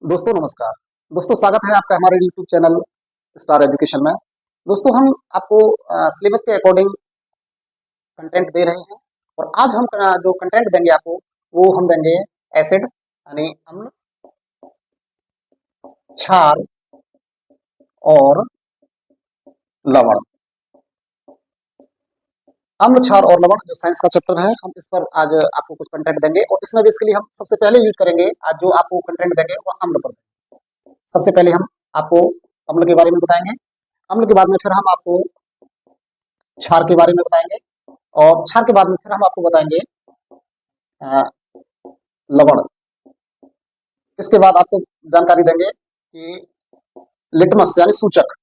दोस्तों नमस्कार। दोस्तों स्वागत है आपका हमारे यूट्यूब चैनल स्टार एजुकेशन में। दोस्तों हम आपको सिलेबस के अकॉर्डिंग कंटेंट दे रहे हैं और आज हम जो कंटेंट देंगे आपको वो हम देंगे एसिड यानी अम्ल, क्षार और लवण। अम्ल, क्षार और लवण जो साइंस का चैप्टर है, हम इस पर आज आपको कुछ कंटेंट देंगे और इसमें बेसिकली हम सबसे पहले यूज करेंगे, आज जो आपको कंटेंट देंगे वो अम्ल पर। सबसे पहले हम आपको अम्ल के बारे में बताएंगे। अम्ल के बाद में फिर हम आपको क्षार के बारे में बताएंगे और क्षार के बाद में फिर हम आपको बताएंगे लवण। इसके बाद आपको जानकारी देंगे कि लिटमस यानी सूचक,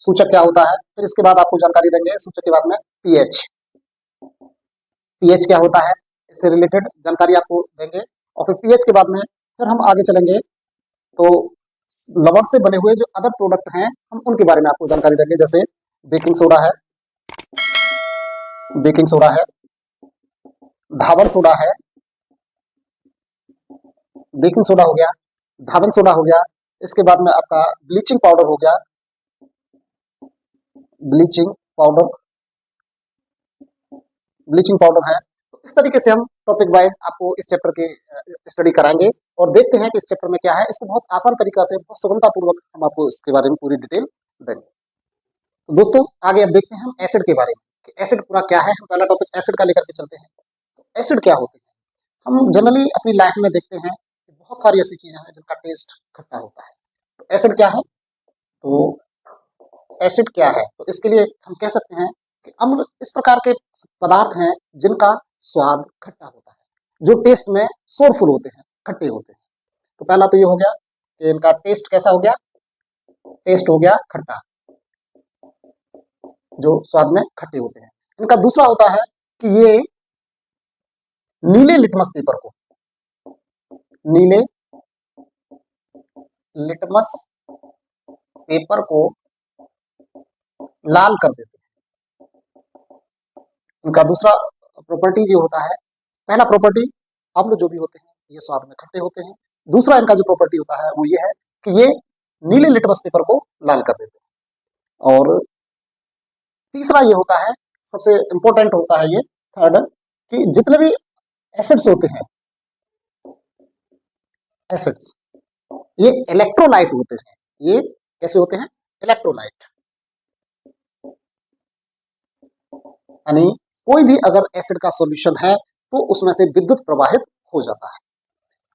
सूचक क्या होता है। फिर इसके बाद आपको जानकारी देंगे सूचक के बाद में पीएच, पीएच क्या होता है, इससे रिलेटेड जानकारी आपको देंगे। और फिर पीएच के बाद में फिर हम आगे चलेंगे तो लवण से बने हुए जो अदर प्रोडक्ट हैं हम उनके बारे में आपको जानकारी देंगे, जैसे बेकिंग सोडा है, बेकिंग सोडा है, धावन सोडा है, बेकिंग सोडा हो गया, धावन सोडा हो गया। इसके बाद में आपका ब्लीचिंग पाउडर हो गया, ब्लीचिंग पाउडर, ब्लीचिंग पाउडर है। तो इस तरीके से हम टॉपिक वाइज आपको इस चैप्टर की स्टडी कराएंगे और देखते हैं कि इस चैप्टर में क्या है। इसको बहुत आसान तरीका से, बहुत सुगमता पूर्वक हम आपको इसके बारे में पूरी डिटेल देंगे। तो दोस्तों आगे अब देखते हैं हम एसिड के बारे में कि एसिड पूरा क्या है। हम पहला टॉपिक एसिड का लेकर के चलते हैं। तो एसिड क्या होते हैं, हम जनरली अपनी लाइफ में देखते हैं कि बहुत सारी ऐसी चीजें हैं जिनका टेस्ट खट्टा होता है। तो एसिड क्या है, तो एसिड क्या है, तो इसके लिए हम कह सकते हैं कि अम्ल इस प्रकार के पदार्थ हैं जिनका स्वाद खट्टा होता है, जो टेस्ट में सोरफुल होते हैं, खट्टे होते हैं। तो पहला तो ये हो गया कि इनका टेस्ट कैसा हो गया, टेस्ट हो गया खट्टा, जो स्वाद में खट्टे होते हैं। इनका दूसरा होता है कि ये नीले लिटमस पेपर को, नीले लिटमस पेपर को लाल कर देते हैं। इनका दूसरा प्रॉपर्टी जो होता है, पहला प्रॉपर्टी अम्ल जो भी होते हैं ये स्वाद में खट्टे होते हैं। दूसरा इनका जो प्रॉपर्टी होता है वो ये है कि ये नीले लिटमस पेपर को लाल कर देते हैं। और तीसरा ये होता है, सबसे इंपॉर्टेंट होता है ये थर्ड, कि जितने भी एसिड्स होते हैं, एसिड्स ये इलेक्ट्रोलाइट होते हैं। ये कैसे होते हैं, इलेक्ट्रोलाइट, यानी कोई भी अगर एसिड का सॉल्यूशन है तो उसमें से विद्युत प्रवाहित हो जाता है।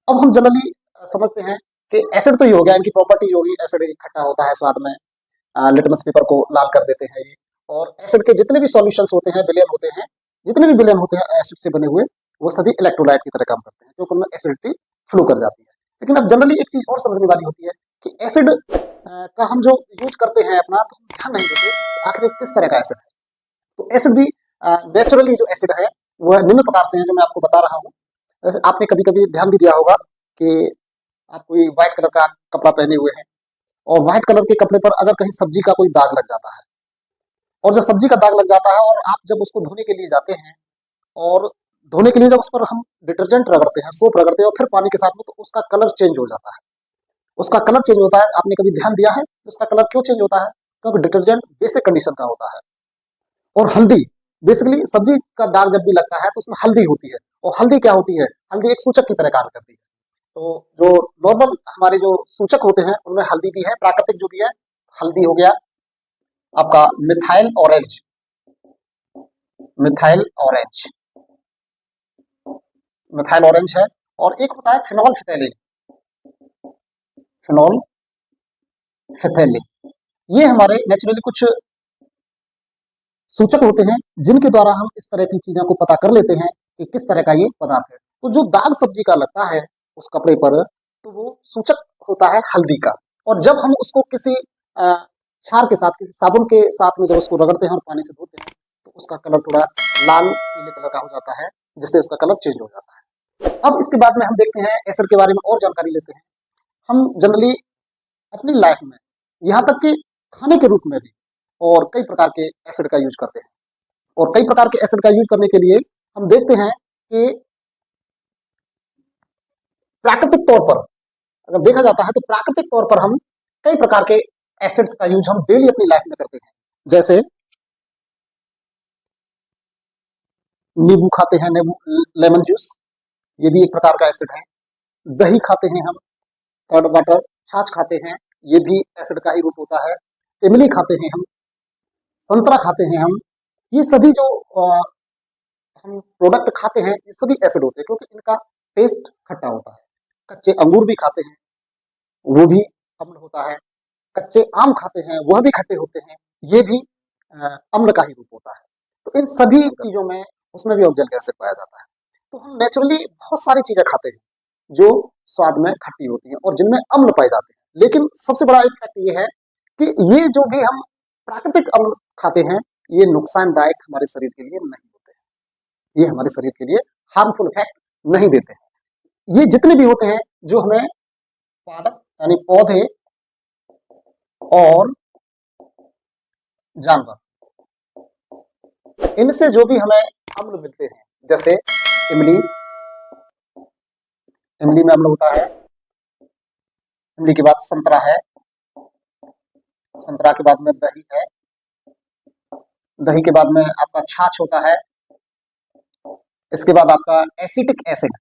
अब हम जनरली समझते हैं कि एसिड तो ये हो गया, इनकी प्रॉपर्टी होगी, एसिड खट्टा होता है स्वाद में, लिटमस पेपर को लाल कर देते हैं ये। और एसिड के जितने भी सॉल्यूशंस होते हैं, विलयन होते हैं, जितने भी विलयन होते हैं एसिड से बने हुए, वो सभी इलेक्ट्रोलाइट की तरह काम करते हैं, क्योंकि उनमें एसिडिटी फ्लो कर जाती है। लेकिन अब जनरली एक चीज और समझने वाली होती है कि एसिड का हम जो यूज करते हैं अपना, तो हम ध्यान नहीं देते आखिर किस तरह का एसिड है। तो एसिड भी नेचुरली जो एसिड है वह निम्न प्रकार से है, जो मैं आपको बता रहा हूँ। जैसे आपने कभी कभी ध्यान भी दिया होगा कि आप कोई व्हाइट कलर का कपड़ा पहने हुए हैं और व्हाइट कलर के कपड़े पर अगर कहीं सब्जी का कोई दाग लग जाता है, और जब सब्जी का दाग लग जाता है और आप जब उसको धोने के लिए जाते हैं, और धोने के लिए जब उस पर हम डिटर्जेंट रगड़ते हैं, सोप रगड़ते हैं और फिर पानी के साथ में, तो उसका कलर चेंज हो जाता है। उसका कलर चेंज होता है। आपने कभी ध्यान दिया है उसका कलर क्यों चेंज होता है? क्योंकि डिटर्जेंट बेसिक कंडीशन का होता है। और हल्दी, बेसिकली सब्जी का दाग जब भी लगता है तो उसमें हल्दी होती है, और हल्दी क्या होती है, हल्दी एक सूचक की तरह कार्य करती है। तो जो नॉर्मल हमारे जो सूचक होते हैं उनमें हल्दी भी है, प्राकृतिक जो भी है। हल्दी हो गया आपका methyl orange, methyl orange, methyl orange है। और एक होता है फिनॉल फिथैलिन, फिनॉल फिथैलिन। ये हमारे नेचुरली कुछ सूचक होते हैं जिनके द्वारा हम इस तरह की चीजों को पता कर लेते हैं कि किस तरह का ये पदार्थ है। तो जो दाग सब्जी का लगता है उस कपड़े पर, तो वो सूचक होता है हल्दी का। और जब हम उसको किसी क्षार के साथ, किसी साबुन के साथ में जब उसको रगड़ते हैं और पानी से धोते हैं, तो उसका कलर थोड़ा लाल पीले कलर का हो जाता है, जिससे उसका कलर चेंज हो जाता है। अब इसके बाद में हम देखते हैं एसिड के बारे में और जानकारी लेते हैं। हम जनरली अपनी लाइफ में, यहाँ तक कि खाने के रूप में भी, और कई प्रकार के एसिड का यूज करते हैं। और कई प्रकार के एसिड का यूज करने के लिए हम देखते हैं कि प्राकृतिक तौर पर अगर देखा जाता है तो प्राकृतिक तौर पर हम कई प्रकार के एसिड्स का यूज हम डेली अपनी लाइफ में करते हैं। जैसे नींबू खाते हैं, नींबू लेमन जूस, ये भी एक प्रकार का एसिड है। दही खाते हैं हम, कर्ड वाटर, छाछ खाते हैं, ये भी एसिड का ही रूप होता है। इमली खाते हैं हम, संतरा खाते हैं हम, ये सभी जो हम प्रोडक्ट खाते हैं ये सभी एसिड होते हैं क्योंकि इनका टेस्ट खट्टा होता है। कच्चे अंगूर भी खाते हैं, वो भी अम्ल होता है। कच्चे आम खाते हैं, वह भी खट्टे होते हैं, ये भी अम्ल का ही रूप होता है। तो इन सभी चीजों में उसमें भी ऑक्जेलिक एसिड पाया जाता है। तो हम नेचुरली बहुत सारी चीजें खाते हैं जो स्वाद में खट्टी होती हैं और जिनमें अम्ल पाए जाते हैं। लेकिन सबसे बड़ा एक फैक्ट ये है कि ये जो भी हम प्राकृतिक अम्ल खाते हैं ये नुकसानदायक हमारे शरीर के लिए नहीं होते हैं। ये हमारे शरीर के लिए हार्मफुल इफेक्ट नहीं देते हैं। ये जितने भी होते हैं जो हमें पादप यानी पौधे और जानवर, इनसे जो भी हमें अम्ल मिलते हैं, जैसे इमली, इमली में अम्ल होता है। इमली के बाद संतरा है, संतरा के बाद में दही है, दही के बाद में आपका छाछ होता है। इसके बाद आपका एसिटिक एसिड,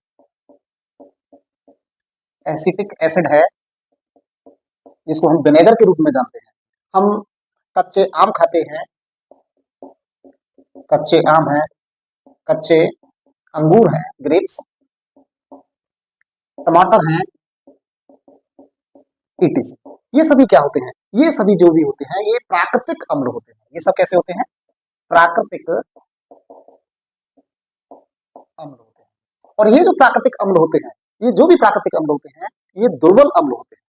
एसिटिक एसिड है जिसको हम विनेगर के रूप में जानते हैं। हम कच्चे आम खाते हैं, कच्चे आम है, कच्चे अंगूर हैं, ग्रेप्स, टमाटर हैं, ईटीसी। ये सभी क्या होते हैं? ये सभी जो भी होते हैं ये प्राकृतिक अम्ल होते हैं। ये सब कैसे होते हैं? प्राकृतिक अम्ल होते हैं। और ये जो प्राकृतिक अम्ल होते हैं, ये जो भी प्राकृतिक अम्ल होते हैं ये दुर्बल अम्ल होते हैं,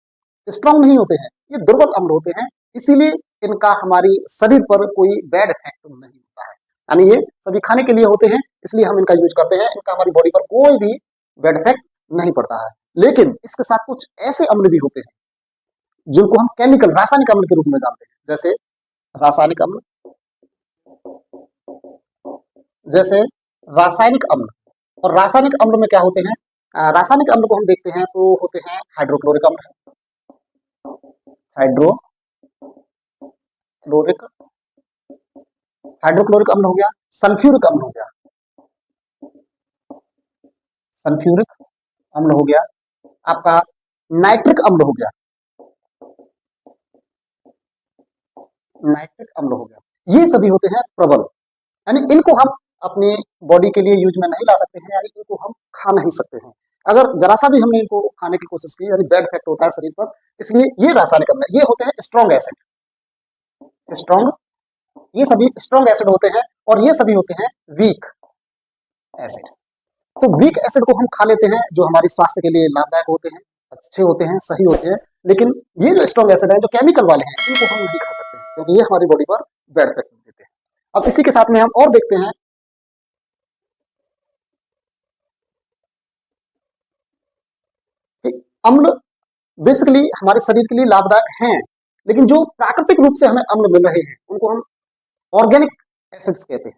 स्ट्रांग नहीं होते हैं, ये दुर्बल अम्ल होते हैं। इसीलिए इनका हमारी शरीर पर कोई बैड इफेक्ट नहीं होता है। यानी ये सभी खाने के लिए होते हैं, इसलिए हम इनका यूज करते हैं। इनका हमारी बॉडी पर कोई भी बैड इफेक्ट नहीं पड़ता है। लेकिन इसके साथ कुछ ऐसे अम्ल भी होते हैं जिनको हम केमिकल, रासायनिक अम्ल के रूप में जानते हैं। जैसे रासायनिक अम्ल, जैसे रासायनिक अम्ल। और रासायनिक अम्ल में क्या होते हैं? रासायनिक अम्ल को हम देखते हैं तो होते हैं हाइड्रोक्लोरिक अम्ल, हाइड्रोक्लोरिक, हाइड्रोक्लोरिक अम्ल हो गया, सल्फ्यूरिक अम्ल हो गया, सल्फ्यूरिक अम्ल हो गया, आपका नाइट्रिक अम्ल हो गया, नाइट्रिक अम्ल हो गया। ये सभी होते हैं प्रबल, यानी इनको हम अपने बॉडी के लिए यूज में नहीं ला सकते हैं, यानी इनको हम खा नहीं सकते हैं। अगर जरा सा भी हमने इनको खाने की कोशिश की यानी बैड इफेक्ट होता है शरीर पर। इसलिए ये रासायनिक अम्ल, ये होते हैं स्ट्रॉन्ग एसिड, स्ट्रॉन्ग, ये सभी स्ट्रॉन्ग एसिड होते हैं। और ये सभी होते हैं वीक एसिड। तो वीक एसिड को हम खा लेते हैं जो हमारे स्वास्थ्य के लिए लाभदायक होते हैं, अच्छे होते हैं, सही होते हैं। लेकिन ये जो स्ट्रॉन्ग एसिड है जो केमिकल वाले हैं इनको हम नहीं खा सकते हैं क्योंकि ये हमारी बॉडी पर बैड इफेक्ट देते हैं। अब इसी के साथ में हम और देखते हैं कि अम्ल बेसिकली हमारे शरीर के लिए लाभदायक हैं, लेकिन जो प्राकृतिक रूप से हमें अम्ल मिल रहे हैं उनको हम ऑर्गेनिक एसिड्स कहते हैं,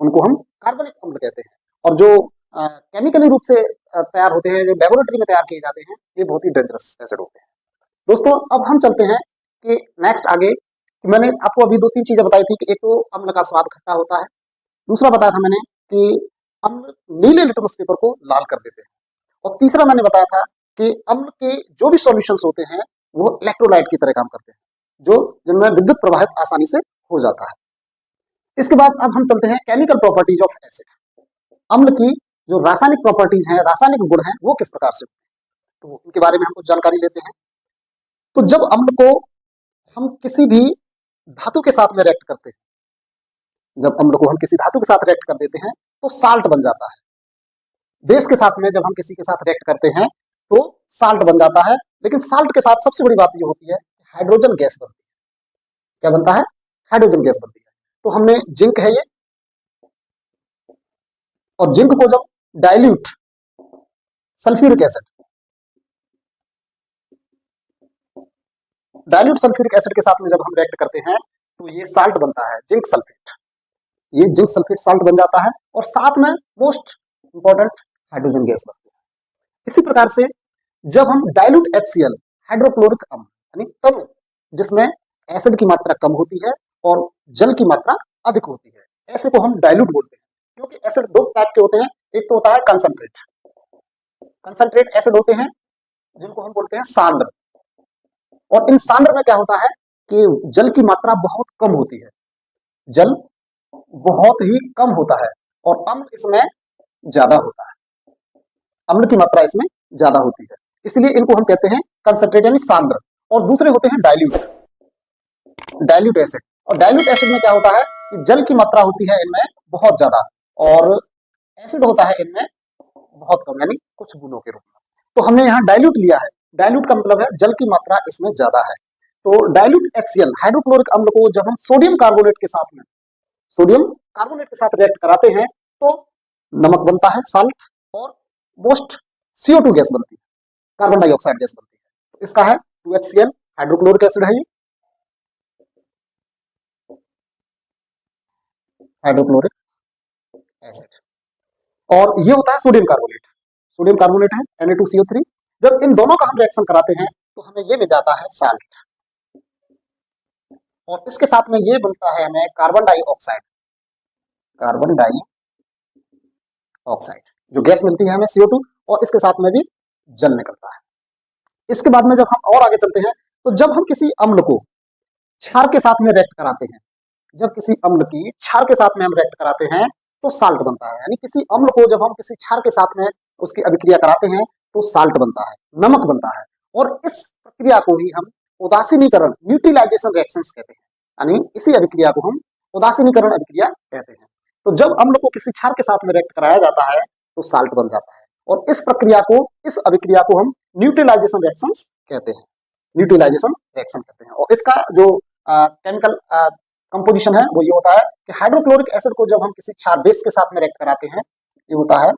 उनको हम कार्बनिक अम्ल कहते हैं। और जो केमिकली रूप से तैयार होते हैं, जो लेबोरेटरी में तैयार किए जाते हैं, ये बहुत ही डेंजरस एसिड होते हैं। दोस्तों अब हम चलते हैं कि नेक्स्ट आगे कि मैंने आपको अभी 2-3 चीजें बताई थी कि एक तो अम्ल का स्वाद खट्टा होता है, दूसरा बताया था मैंने कि अम्ल नीले लिटमस पेपर को लाल कर देते हैं, और तीसरा मैंने बताया था कि अम्ल के जो भी सॉल्यूशंस होते हैं वो इलेक्ट्रोलाइट की तरह काम करते हैं, जो जिनमें विद्युत प्रवाहित आसानी से हो जाता है। इसके बाद अब हम चलते हैं केमिकल प्रॉपर्टीज ऑफ एसिड। अम्ल की जो रासायनिक प्रॉपर्टीज हैं, रासायनिक गुण हैं, वो किस प्रकार से, तो इनके बारे में हम कुछ जानकारी लेते हैं। तो जब अम्ल को हम किसी भी धातु के साथ में रिएक्ट करते हैं, जब अम्ल को हम किसी धातु के साथ रिएक्ट कर देते हैं तो साल्ट बन जाता है। बेस के साथ में जब हम किसी के साथ रिएक्ट करते हैं तो साल्ट बन जाता है। लेकिन साल्ट के साथ सबसे बड़ी बात ये होती है हाइड्रोजन गैस बनती है। क्या बनता है? हाइड्रोजन गैस बनती है। तो हमने जिंक है ये, और जिंक को जब dilute sulphuric acid, dilute sulphuric acid के साथ में जब हम रिएक्ट करते हैं तो ये साल्ट बनता है, जिंक सल्फेट। ये जिंक सल्फेट साल्ट बन जाता है और साथ में मोस्ट इंपॉर्टेंट हाइड्रोजन गैस बनती है। इसी प्रकार से जब हम डाइल्यूट HCl हाइड्रोक्लोरिक अम्ल यानी तम्ल जिसमें एसिड की मात्रा कम होती है और जल की मात्रा अधिक होती है, ऐसे को हम डाइल्यूट बोलते हैं। क्योंकि एसिड दो टाइप के होते हैं, एक तो होता है कंसंट्रेट, कंसंट्रेट एसिड होते हैं जिनको हम बोलते हैं सांद्र, और इन सांद्र में क्या होता है कि जल की मात्रा बहुत कम होती है, जल बहुत ही कम होता है और अम्ल इसमें ज्यादा होता है, अम्ल की मात्रा इसमें ज्यादा होती है, इसलिए इनको हम कहते हैं कंसंट्रेट यानी सांद्र। और दूसरे होते हैं डाइल्यूट, डाइल्यूट एसिड। और डाइल्यूट एसिड में क्या होता है कि जल की मात्रा होती है इनमें बहुत ज्यादा और एसिड होता है इनमें बहुत कम यानी कुछ बूंदों के रूप में। तो हमने यहाँ डाइल्यूट लिया है, डाइल्यूट का मतलब है जल की मात्रा इसमें ज्यादा है। तो डाइल्यूट HCl हाइड्रोक्लोरिक अम्ल को जब हम सोडियम कार्बोनेट के साथ में, सोडियम कार्बोनेट के साथ रिएक्ट कराते हैं तो नमक बनता है, साल्ट, और मोस्ट CO2 गैस बनती है, कार्बन डाइऑक्साइड गैस बनती है। तो इसका है 2HCl हाइड्रोक्लोरिक एसिड है ये, हाइड्रोक्लोरिक एसिड। और ये होता है सोडियम कार्बोनेट, सोडियम कार्बोनेट है Na2CO3। जब इन दोनों का हम रिएक्शन कराते हैं तो हमें ये मिल जाता है साल्ट, और इसके साथ में ये बनता है हमें कार्बन डाइऑक्साइड, कार्बन डाइऑक्साइड जो गैस मिलती है हमें CO2, और इसके साथ में भी जल निकलता है। इसके बाद में जब हम और आगे चलते हैं तो जब हम किसी अम्ल को क्षार के साथ में रिएक्ट कराते हैं, जब किसी अम्ल की क्षार के साथ में हम रिएक्ट कराते हैं तो साल्ट बनता है, यानी किसी अम्ल को जब हम किसी क्षार के साथ में उसकी अभिक्रिया कराते हैं तो साल्ट बनता है, नमक बनता है। और इस प्रक्रिया को ही हम उदासीनीकरण न्यूट्रलाइजेशन रिएक्शंस कहते हैं, यानी इसी अभिक्रिया को हम उदासीनीकरण अभिक्रिया कहते हैं। तो जब अम्ल को किसी क्षार के साथ में रिएक्ट कराया जाता है तो साल्ट बन जाता है, और इस प्रक्रिया को, इस अभिक्रिया को हम न्यूट्रलाइजेशन रिएक्शंस कहते हैं, न्यूट्रलाइजेशन रिएक्शन कहते हैं। और इसका जो केमिकल कंपोजिशन है वो ये होता है कि हाइड्रोक्लोरिक एसिड को जब हम किसी क्षार बेस के साथ में रिएक्ट कराते हैं, ये होता है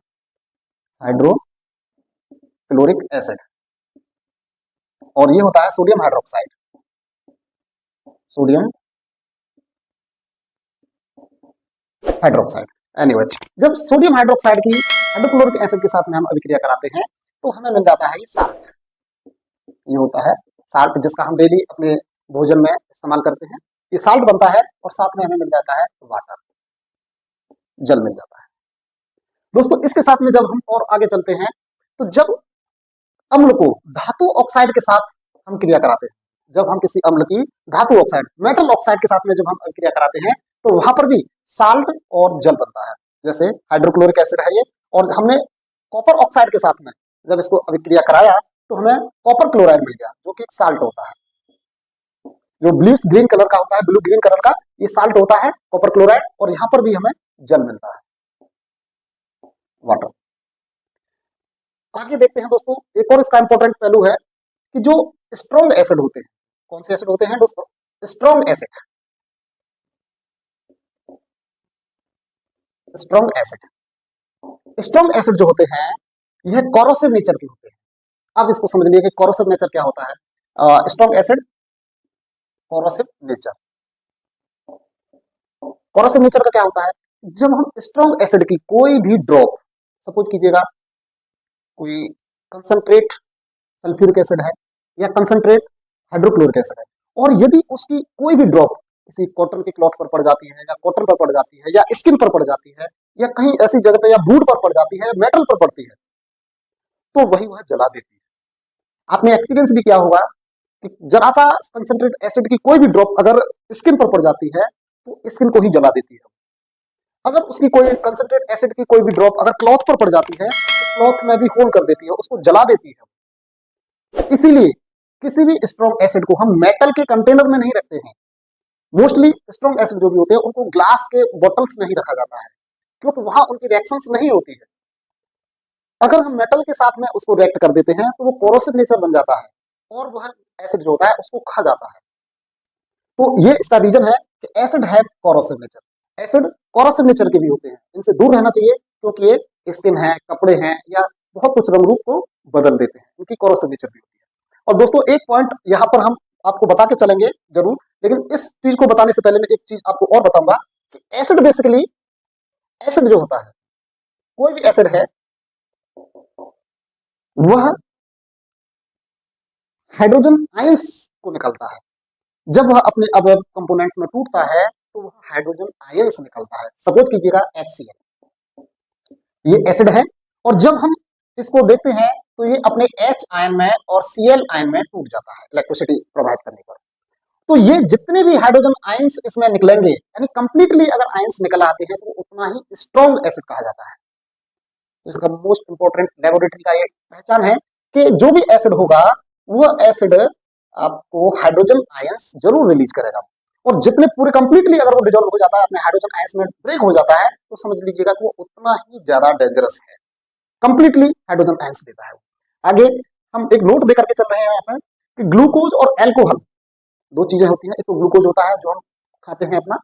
हाइड्रोक्लोरिक एसिड, और ये होता है sodium hydroxide, sodium hydroxide. Anyway, जब सोडियम हाइड्रोक्साइड की हाइड्रोक्लोरिक एसिड के साथ में हम अभिक्रिया कराते हैं तो हमें मिल जाता है ये साल्ट, ये होता है साल्ट जिसका हम डेली अपने भोजन में इस्तेमाल करते हैं। ये साल्ट बनता है और साथ में हमें मिल जाता है वाटर, जल मिल जाता है। दोस्तों इसके साथ में जब हम और आगे चलते हैं तो जब अम्ल को धातु ऑक्साइड के साथ हम क्रिया कराते हैं, जब हम किसी अम्ल की धातु ऑक्साइड मेटल ऑक्साइड के साथ में जब हम क्रिया कराते हैं तो वहां पर भी साल्ट और जल बनता है। जैसे हाइड्रोक्लोरिक एसिड है ये, और हमने कॉपर ऑक्साइड के साथ में जब इसको अभिक्रिया कराया तो हमें कॉपर क्लोराइड मिल गया जो कि एक साल्ट होता है, जो ब्लू ग्रीन कलर का होता है, ब्लू ग्रीन कलर का ये साल्ट होता है कॉपर क्लोराइड, और यहाँ पर भी हमें जल मिलता है, वाटर। आगे देखते हैं दोस्तों, एक और इसका इंपॉर्टेंट पहलू है कि जो स्ट्रॉन्ग एसिड होते हैं, कौन से एसिड होते हैं दोस्तों? Strong acid, strong acid, strong acid जो होते हैं यह कोरोसिव नेचर के होते हैं। अब इसको समझ लीजिए कि कोरोसिव नेचर क्या होता है। Strong acid corrosive nature, corrosive nature का क्या होता है, जब हम स्ट्रॉन्ग एसिड की कोई भी ड्रॉप, सपोज कीजिएगा कोई कंसंट्रेट सल्फ्यूरिक एसिड है या कंसंट्रेट हाइड्रोक्लोरिक एसिड है, और यदि उसकी कोई भी ड्रॉप किसी कॉटन के क्लॉथ पर पड़ जाती है या कॉटन पर पड़ जाती है या स्किन पर पड़ जाती है या कहीं ऐसी जगह पे या वुड पर पड़ जाती है, मेटल पर पड़ती है, तो वही वह जला देती है। आपने एक्सपीरियंस भी किया होगा कि जरा सा कंसंट्रेट एसिड की कोई भी ड्रॉप अगर स्किन पर पड़ जाती है तो स्किन को ही जला देती है। अगर उसकी कोई कंसंट्रेट एसिड की कोई भी ड्रॉप अगर क्लॉथ पर पड़ जाती है तो क्लॉथ में भी होल कर देती है, उसको जला देती है। इसीलिए किसी भी स्ट्रॉन्ग एसिड को हम मेटल के कंटेनर में नहीं रखते हैं। मोस्टली स्ट्रॉन्ग एसिड जो भी होते हैं उनको ग्लास के बॉटल्स में ही रखा जाता है, क्योंकि वहां उनकी रिएक्शंस नहीं होती है। अगर हम मेटल के साथ में उसको रिएक्ट कर देते हैं तो वो कोरोसिव नेचर बन जाता है और वह एसिड जो होता है उसको खा जाता है। तो ये इसका रीजन है कि एसिड है corrosive nature. Acid corrosive nature के भी होते हैं, इनसे दूर रहना चाहिए क्योंकि ये स्किन है, कपड़े हैं या बहुत कुछ रंग रूप को बदल देते हैं, इनकी कोरोसिव नेचर भी होती है। और दोस्तों एक पॉइंट यहाँ पर हम आपको बता के चलेंगे जरूर, लेकिन इस चीज को बताने से पहले मैं एक चीज आपको और बताऊंगा कि एसिड बेसिकली, एसिड जो होता है, कोई भी एसिड है वह हाइड्रोजन आयंस को निकलता है। जब वह अपने अवयव कंपोनेंट्स में टूटता है तो वह हाइड्रोजन आयंस निकलता है। सपोज कीजिएगा HCl, ये एसिड है, और जब हम इसको देखते हैं तो ये अपने H आयन में और Cl आयन में टूट जाता है इलेक्ट्रिसिटी प्रोवाइड करने पर। तो ये जितने भी हाइड्रोजन आयंस इसमें निकलेंगे, यानी कंप्लीटली अगर आयंस निकल आते हैं तो उतना ही स्ट्रॉन्ग एसिड कहा जाता है। तो इसका मोस्ट इंपॉर्टेंट लेबोरेटरी का ये पहचान है कि जो भी एसिड होगा वह एसिड आपको हाइड्रोजन आयंस जरूर रिलीज करेगा, और जितने पूरे कंप्लीटली अगर वो डिजोल्व हो जाता है अपने हाइड्रोजन आयंस में ब्रेक हो जाता है तो समझ लीजिएगा कि वो उतना ही ज्यादा डेंजरस है, कंप्लीटली हाइड्रोजन आयंस देता है। आगे हम एक नोट देकर के चल रहे हैं यहाँ पर कि ग्लूकोज और एल्कोहल दो चीजें होती हैं। एक तो ग्लूकोज होता है जो हम खाते हैं अपना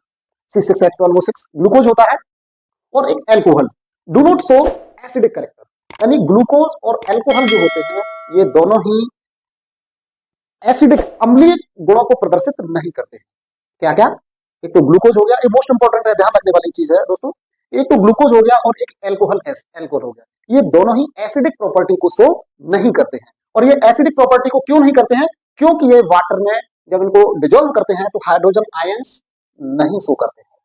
C6H12O6 ग्लूकोज होता है, और एक alcohol do not show acidic character, यानी ग्लूकोज और एल्कोहल जो होते हैं ये दोनों ही एसिडिक अम्लीय गुणों को प्रदर्शित नहीं करते हैं। क्या क्या? एक तो ग्लूकोज हो गया, ये मोस्ट इंपॉर्टेंट है, ध्यान रखने वाली चीज है दोस्तों। एक तो ग्लूकोज हो गया और एक एल्कोहल हो गया, ये दोनों ही एसिडिक प्रॉपर्टी को शो नहीं करते हैं। और ये एसिडिक प्रॉपर्टी को क्यों नहीं करते हैं? क्योंकि ये वाटर में जब इनको डिजोल्व करते हैं तो हाइड्रोजन आयंस नहीं शो करते हैं।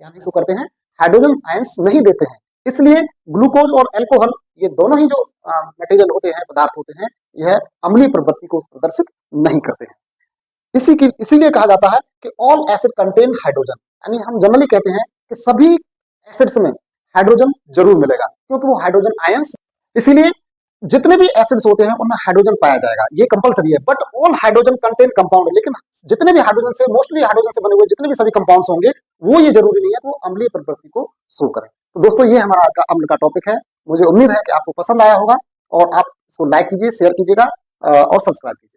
क्या नहीं शो करते हैं? हाइड्रोजन आयंस नहीं देते हैं। इसलिए ग्लूकोज और एल्कोहल ये दोनों ही जो मटेरियल होते हैं, पदार्थ होते हैं, यह अम्लीय प्रवृत्ति को प्रदर्शित नहीं करते हैं। इसीलिए कहा जाता है कि ऑल एसिड कंटेन हाइड्रोजन, यानी हम जनरली कहते हैं कि सभी एसिड्स में हाइड्रोजन जरूर मिलेगा क्योंकि वो हाइड्रोजन आयंस, इसीलिए जितने भी एसिड्स होते हैं उनमें हाइड्रोजन पाया जाएगा, ये कंपलसरी है। But all hydrogen contain compound, लेकिन जितने भी हाइड्रोजन से, मोस्टली हाइड्रोजन से बने हुए जितने भी सभी कंपाउंड्स होंगे वो ये जरूरी नहीं है कि वो अम्लीय प्रवृत्ति को शो करें। तो दोस्तों ये हमारा आज का अम्ल का टॉपिक है। मुझे उम्मीद है कि आपको पसंद आया होगा, और आप इसको लाइक कीजिए, शेयर कीजिएगा और सब्सक्राइब कीजिए।